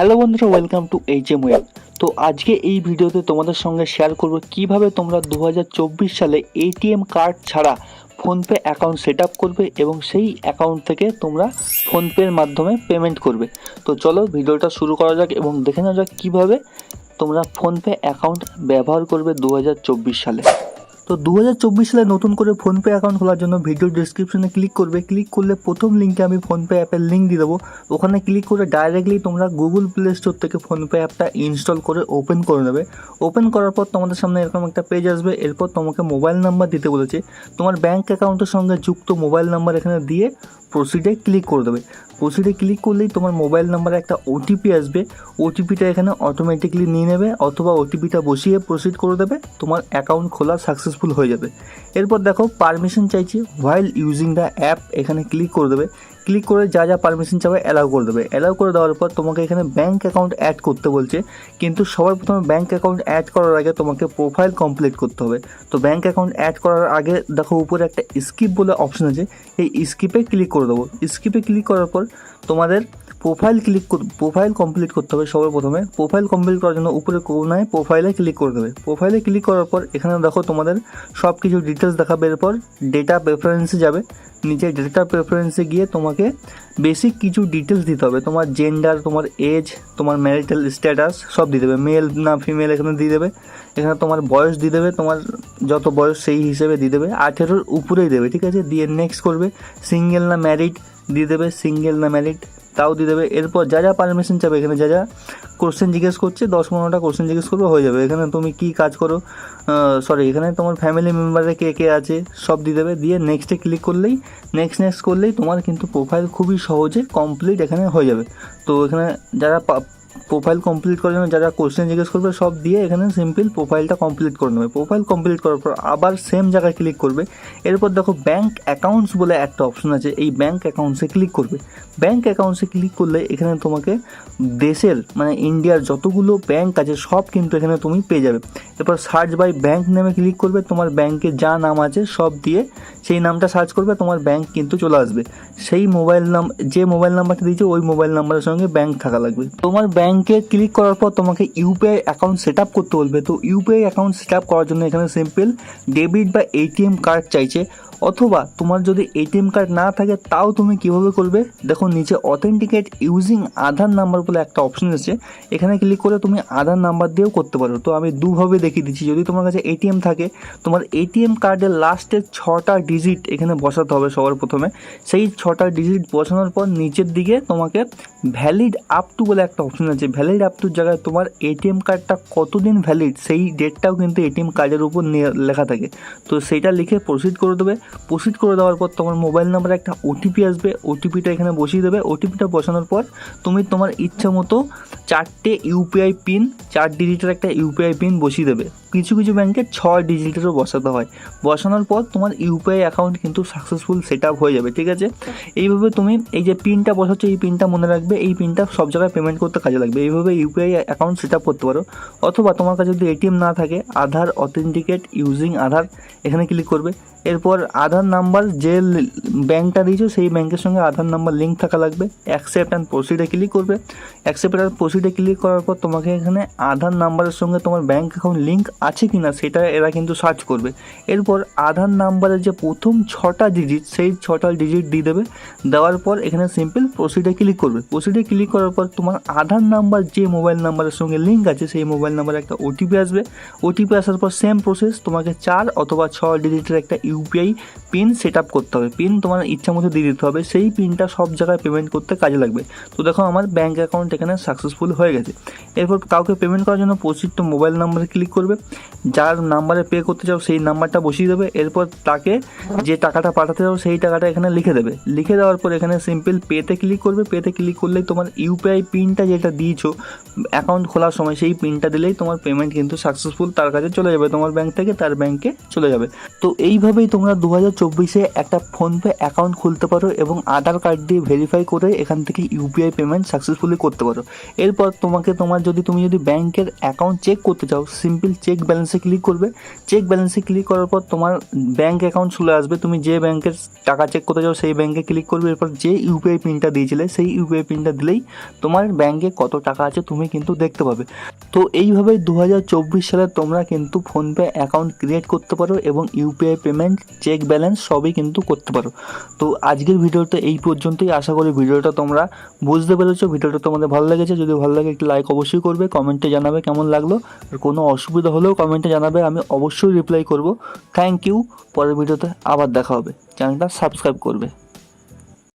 Hello বন্ধুরা, welcome to HM web. তো আজকে এই ভিডিওতে তোমাদের সঙ্গে শেয়ার করব কিভাবে তোমরা 2024 সালে এটিএম কার্ড ছাড়া ফোনপে অ্যাকাউন্ট সেট আপ করবে এবং সেই অ্যাকাউন্ট থেকে তোমরা ফোনপের মাধ্যমে পেমেন্ট করবে। তো চলো ভিডিওটা শুরু করা যাক এবং দেখে নেওয়া যাক কীভাবে তোমরা ফোনপে অ্যাকাউন্ট ব্যবহার করবে 2024 সালে। তো 2024 সালে নতুন করে ফোনপে অ্যাকাউন্ট খোলার জন্য ভিডিও ডিসক্রিপশনে ক্লিক করবে। ক্লিক করলে প্রথম লিঙ্কে আমি ফোনপে অ্যাপের লিঙ্ক দিয়ে দেবো। ওখানে ক্লিক করে ডাইরেক্টলি তোমরা গুগল প্লে স্টোর থেকে ফোনপে অ্যাপটা ইনস্টল করে ওপেন করে নেবে। ওপেন করার পর তোমাদের সামনে এরকম একটা পেজ আসবে। এরপর তোমাকে মোবাইল নাম্বার দিতে বলেছে। তোমার ব্যাঙ্ক অ্যাকাউন্টের সঙ্গে যুক্ত মোবাইল নাম্বার এখানে দিয়ে প্রসিডে ক্লিক করে দেবে। প্রসিডে ক্লিক করলেই তোমার মোবাইল নাম্বারে একটা ওটিপি আসবে। ওটিপিটা এখানে অটোমেটিকলি নিয়ে নেবে অথবা ওটিপিটা বসিয়ে প্রসিড করে দেবে। তোমার অ্যাকাউন্ট খোলা সাকসেসফুল হয়ে যাবে। এরপর দেখো পারমিশন চাইছে হোয়াইল ইউজিং দ্য অ্যাপ, এখানে ক্লিক করে দেবে। ক্লিক করে যা যা পারমিশন চাবে অ্যালাউ করে দেবে। অ্যালাউ করে দেওয়ার পর তোমাকে এখানে ব্যাঙ্ক অ্যাকাউন্ট অ্যাড করতে বলছে, কিন্তু সবার প্রথমে ব্যাঙ্ক অ্যাকাউন্ট অ্যাড করার আগে তোমাকে প্রোফাইল কমপ্লিট করতে হবে। তো ব্যাঙ্ক অ্যাকাউন্ট অ্যাড করার আগে দেখো উপরে একটা স্কিপ বলে অপশন আছে, এই স্কিপে ক্লিক করে দেবো। স্কিপে ক্লিক করার পর তোমাদের প্রোফাইল কমপ্লিট করতে হবে। সবার প্রথমে প্রোফাইল কমপ্লিট করার জন্য উপরে কোনায় প্রোফাইলে ক্লিক করে দেবে। প্রোফাইলে ক্লিক করার পর এখানে দেখো তোমাদের সব কিছু ডিটেলস দেখাবে। এরপর ডেটা প্রেফারেন্সে যাবে। নিচে ডেটা প্রেফারেন্সে গিয়ে তোমাকে বেসিক কিছু ডিটেলস দিতে হবে। তোমার জেন্ডার, তোমার এজ, তোমার ম্যারিটাল স্ট্যাটাস সব দিয়ে দেবে। মেল না ফিমেল এখানে দিয়ে দেবে। এখানে তোমার বয়স দিয়ে দেবে, তোমার যত বয়স সেই হিসেবে দিয়ে দেবে। 18-র উপরেই দেবে, ঠিক আছে। দিয়ে নেক্সট করবে। সিঙ্গেল না ম্যারিড দিয়ে দেবে, সিঙ্গেল না ম্যারিড তাও দিয়ে দেবে। এরপর যা যা পারমিশন চাবে, এখানে যা যা কোশ্চেন জিজ্ঞেস করছে 10-15টা কোশ্চেন জিজ্ঞেস করবে, হয়ে যাবে। এখানে তুমি কী কাজ করো, এখানে তোমার ফ্যামিলি মেম্বারে কে কে আছে সব দিয়ে দেবে। দিয়ে নেক্সটে ক্লিক করলেই নেক্সট করলেই তোমার কিন্তু প্রোফাইল খুবই সহজে কমপ্লিট এখানে হয়ে যাবে। তো এখানে যারা প্রোফাইল কমপ্লিট করার জন্য যারা কোশ্চেন জিজ্ঞেস করবে সব দিয়ে এখানে সিম্পল প্রোফাইলটা কমপ্লিট করে নেবে। প্রোফাইল কমপ্লিট করার পর আবার সেম জায়গায় ক্লিক করবে। এরপর দেখো ব্যাঙ্ক অ্যাকাউন্টস বলে একটা অপশন আছে, এই ব্যাঙ্ক অ্যাকাউন্টসে ক্লিক করবে। ব্যাঙ্ক অ্যাকাউন্টসে ক্লিক করলে এখানে তোমাকে দেশের মানে ইন্ডিয়ার যতগুলো ব্যাঙ্ক আছে সব কিন্তু এখানে তুমি পেয়ে যাবে। এরপর সার্চ বাই ব্যাঙ্ক নেমে ক্লিক করবে। তোমার ব্যাঙ্কে যা নাম আছে সব দিয়ে সেই নামটা সার্চ করবে, তোমার ব্যাঙ্ক কিন্তু চলে আসবে। সেই যে মোবাইল নাম্বারটা দিয়েছে ওই মোবাইল নাম্বারের সঙ্গে ব্যাঙ্ক থাকা লাগবে। তোমার ব্যাঙ্কে ক্লিক করার পর তোমাকে ইউপিআই অ্যাকাউন্ট সেট আপ করতে বলবে। তো ইউপিআই অ্যাকাউন্ট সেট আপ করার জন্য এখানে সিম্পল ডেবিট বা এটিএম কার্ড চাইছে, অথবা তোমার যদি এটিএম কার্ড না থাকে তাও তুমি কিভাবে করবে দেখো নিচে অথেন্টিকেট ইউজিং আধার নাম্বার বলে একটা অপশন আছে, এখানে ক্লিক করে তুমি আধার নাম্বার দিয়েও করতে পারো। তো আমি দুভাবে দেখিয়ে দিচ্ছি। যদি তোমার কাছে এটিএম থাকে, তোমার এটিএম কার্ডের লাস্টের 6টা ডিজিট এখানে বসাতে হবে সবার প্রথমে। সেই 6টা ডিজিট বসানোর পর নিচের দিকে তোমাকে ভ্যালিড আপ টু বলে একটা অপশন আছে। ভ্যালিড আপ টুর জায়গায় তোমার এটিএম কার্ডটা কতদিন ভ্যালিড সেই ডেটটাও কিন্তু এটিএম কার্ডের উপর লেখা থাকে। তো সেইটা লিখে প্রসিড করে দেবে। প্রসিড করে দেওয়ার পর তোমার মোবাইল নাম্বারে একটা ওটিপি আসবে, ওটিপিটা এখানে বসিয়ে দেবে। ওটিপিটা বসানোর পর তুমি তোমার ইচ্ছা মতো 4টে ইউপিআই পিন, 4 ডিজিটের একটা ইউপিআই পিন বসিয়ে দেবে। কিছু কিছু ব্যাংকে 6 ডিজিটেরও বসাতে হয়। বসানোর পর তোমার ইউপিআই অ্যাকাউন্ট কিন্তু সাকসেসফুল সেট আপ হয়ে যাবে, ঠিক আছে। এইভাবে তুমি এই যে পিনটা বসাচ্ছ এই পিনটা মনে রাখবে, এই পিনটা সব জায়গায় পেমেন্ট করতে কাজে লাগবে। এইভাবে ইউপিআই অ্যাকাউন্ট সেট আপ করতে পারো। অথবা তোমার কাছে যদি এটিএম না থাকে, আধার অথেন্টিকেট ইউজিং আধার এখানে ক্লিক করবে। এরপর আধার নাম্বার যে ব্যাঙ্কটা দিয়েছো সেই ব্যাঙ্কের সঙ্গে আধার নাম্বার লিঙ্ক থাকা লাগবে। অ্যাকসেপ্ট অ্যান্ড প্রসিডে ক্লিক করবে। অ্যাকসেপ্ট অ্যান্ড প্রসিডে ক্লিক করার পর তোমাকে এখানে আধার নাম্বারের সঙ্গে তোমার ব্যাঙ্ক অ্যাকাউন্ট লিঙ্ক আছে কি না সেটা এরা কিন্তু সার্চ করবে। এরপর আধার নাম্বারের যে প্রথম 6টা ডিজিট সেই 6টা ডিজিট দিয়ে দেবে। দেওয়ার পর এখানে সিম্পল প্রসিডে ক্লিক করবে। প্রসিডে ক্লিক করার পর তোমার আধার নাম্বার যে মোবাইল নাম্বারের সঙ্গে লিঙ্ক আছে সেই মোবাইল নাম্বারে একটা ওটিপি আসবে। ওটিপি আসার পর সেম প্রসেস, তোমাকে 4 অথবা 6 ডিজিটের একটা ইউপিআই পিন সেট আপ করতে হবে। পিন তোমার ইচ্ছা মতো দিয়ে দিতে হবে। সেই পিনটা সব জায়গায় পেমেন্ট করতে কাজে লাগবে। তো দেখো আমার ব্যাঙ্ক অ্যাকাউন্ট এখানে সাকসেসফুল হয়ে গেছে। এরপর কাউকে পেমেন্ট করার জন্য প্রসিড টু মোবাইল নাম্বারে ক্লিক করবে। যার নাম্বারে পে করতে চাও সেই নাম্বারটা বসিয়ে দেবে। এরপর তাকে যে টাকাটা পাঠাতে চাও সেই টাকাটা এখানে লিখে দেবে। লিখে দেওয়ার পর এখানে সিম্পল পেতে ক্লিক করবে। পেতে ক্লিক করলেই তোমার ইউপিআই পিনটা যেটা দিয়েছো অ্যাকাউন্ট খোলার সময় সেই পিনটা দিলেই তোমার পেমেন্ট কিন্তু সাকসেসফুল তার কাছে চলে যাবে, তোমার ব্যাঙ্ক থেকে তার ব্যাঙ্কে চলে যাবে। তো এইভাবেই তোমরা 2024-এ একটা ফোনপে অ্যাকাউন্ট খুলতে পারো এবং আধার কার্ড দিয়ে ভেরিফাই করে এখান থেকে ইউপিআই পেমেন্ট সাকসেসফুলি করতে পারো। এরপর তুমি যদি ব্যাংকের অ্যাকাউন্ট চেক করতে চাও, সিম্পল চেক চেক ব্যালেন্সে ক্লিক করবে। চেক ব্যালেন্সে ক্লিক করার পর তোমার ব্যাঙ্ক অ্যাকাউন্ট চলে আসবে, তুমি যে ব্যাংকের টাকা চেক করতে যাও সেই ব্যাঙ্কে ক্লিক করবে। এরপর যে ইউপিআই পিনটা দিয়েছিলে সেই ইউপিআই পিনটা দিলেই তোমার ব্যাঙ্কে কত টাকা আছে তুমি কিন্তু দেখতে পাবে। তো এইভাবেই 2024 সালে তোমরা কিন্তু ফোনপে অ্যাকাউন্ট ক্রিয়েট করতে পারো এবং ইউপিআই পেমেন্ট, চেক ব্যালেন্স সবই কিন্তু করতে পারো। তো আজকের ভিডিওটা এই পর্যন্তই। আশা করি ভিডিওটা তোমরা বুঝতে পেরেছো। ভিডিওটা তোমাদের ভালো লেগেছে, যদি ভালো লাগে একটি লাইক অবশ্যই করবে, কমেন্টে জানাবে কেমন লাগলো। আর কোনো অসুবিধা হলেও কমেন্টে জানাবে, আমি অবশ্যই রিপ্লাই করব। Thank you. পরের ভিডিওতে আবার দেখা হবে। চ্যানেলটা সাবস্ক্রাইব করবে।